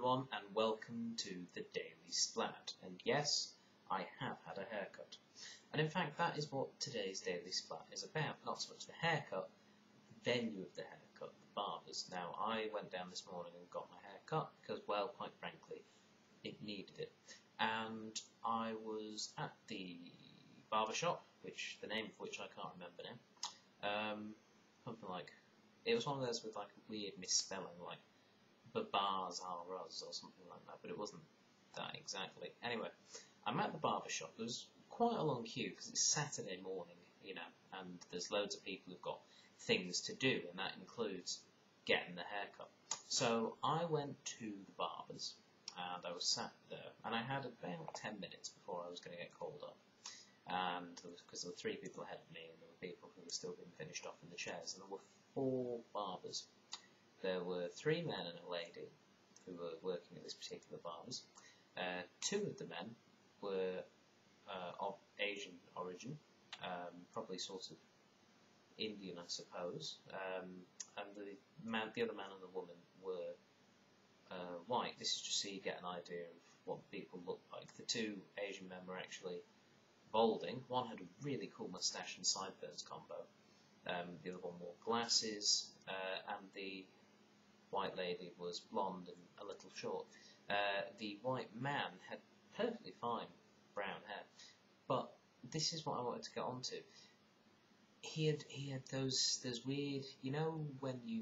everyone, and welcome to the Daily Splat. And yes, I have had a haircut. And in fact, that is what today's Daily Splat is about. Not so much the haircut, the venue of the haircut, the barbers. Now, I went down this morning and got my hair cut because, well, quite frankly, it needed it. And I was at the barber shop, which the name of which I can't remember now. Something like, it was one of those with like a weird misspelling, like Barber-ous or something like that, but it wasn't that exactly. Anyway, I'm at the barber shop. There was quite a long queue because it's Saturday morning, you know, and there's loads of people who've got things to do, and that includes getting the haircut. So I went to the barber's, and I was sat there, and I had about 10 minutes before I was going to get called up. And because there were 3 people ahead of me, and there were people who were still being finished off in the chairs, and there were 4 barbers. There were 3 men and a lady who were working at this particular barber's. 2 of the men were of Asian origin, probably sort of Indian, I suppose, and the other man and the woman were white. This is just so you get an idea of what people look like. The 2 Asian men were actually balding. One had a really cool moustache and sideburns combo. The other one wore glasses, and the white lady was blonde and a little short. The white man had perfectly fine brown hair, but this is what I wanted to get onto. He had those weird, you know, when you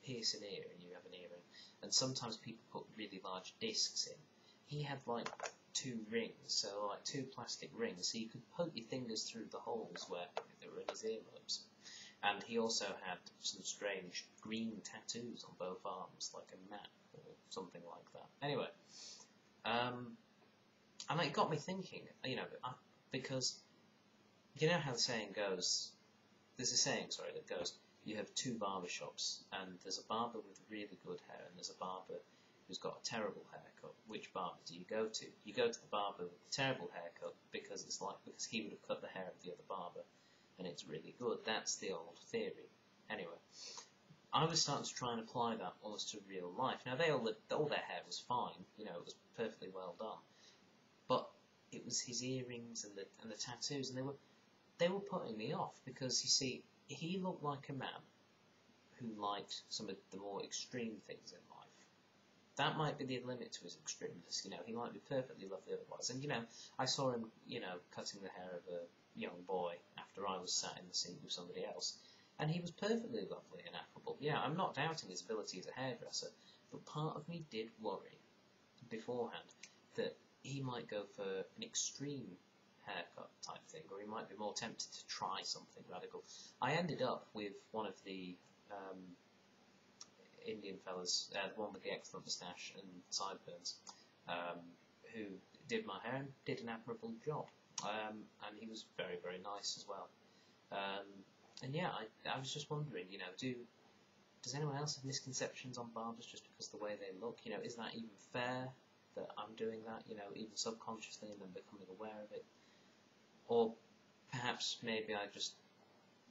pierce an ear and you have an earring, and sometimes people put really large discs in. He had like 2 rings, so like 2 plastic rings, so you could poke your fingers through the holes where they were in his earlobes. And he also had some strange green tattoos on both arms, like a map or something like that. Anyway, and it got me thinking, you know, because you know how the saying goes, there's a saying, sorry, that goes, you have 2 barber shops, and there's a barber with really good hair, and there's a barber who's got a terrible haircut. Which barber do you go to? You go to the barber with the terrible haircut because he would have cut the hair of the other barber, and it's really good. That's the old theory. Anyway, I was starting to try and apply that almost to real life. Now, all their hair was fine, you know, it was perfectly well done, but it was his earrings and the tattoos, and they were putting me off because, you see, he looked like a man who liked some of the more extreme things in life. That might be the limit to his extremeness, you know, he might be perfectly lovely otherwise. And, you know, I saw him, you know, cutting the hair of a young boy after I was sat in the seat with somebody else, and he was perfectly lovely and affable. Yeah, I'm not doubting his ability as a hairdresser, but part of me did worry beforehand that he might go for an extreme haircut type thing, or he might be more tempted to try something radical. I ended up with one of the Indian fellas, the one with the excellent moustache and sideburns, who did my hair and did an admirable job. And he was very, very nice as well. And yeah, I was just wondering, you know, does anyone else have misconceptions on barbers just because of the way they look? You know, is that even fair that I'm doing that, you know, even subconsciously and then becoming aware of it? Or perhaps maybe I just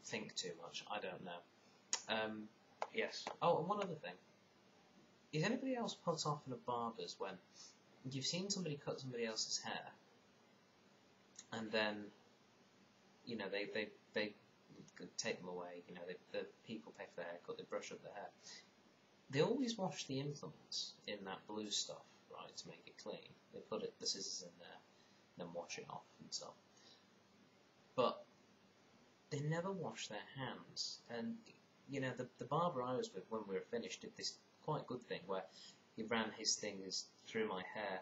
think too much, I don't know. Yes. Oh, and one other thing. Is anybody else put off in a barber's when you've seen somebody cut somebody else's hair, and then, you know, they take them away, you know, the people pay for their haircut, they brush up their hair. They always wash the implements in that blue stuff, right, to make it clean. They put the scissors in there, then wash it off and stuff. But they never wash their hands. And, you know, the barber I was with when we were finished did this quite good thing where he ran his fingers through my hair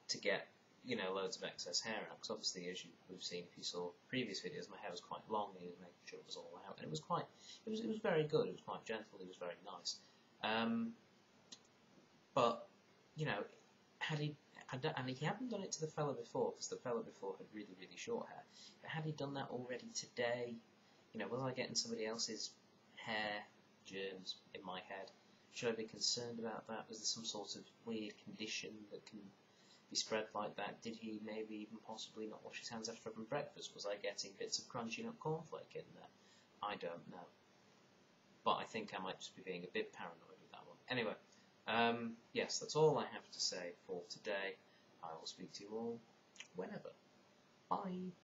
to get, you know, loads of excess hair out. Because obviously, as you would have seen if you saw previous videos, my hair was quite long, and he was making sure it was all out. And it was very good, it was quite gentle, it was very nice. But, you know, and he hadn't done it to the fella before, because the fella before had really, really short hair. But had he done that already today? You know, was I getting somebody else's hair germs in my head? Should I be concerned about that? Was there some sort of weird condition that can be spread like that? Did he maybe even possibly not wash his hands after having breakfast? Was I getting bits of crunchy nut cornflake in there? I don't know. But I think I might just be being a bit paranoid with that one. Anyway, Yes, that's all I have to say for today. I will speak to you all whenever. Bye.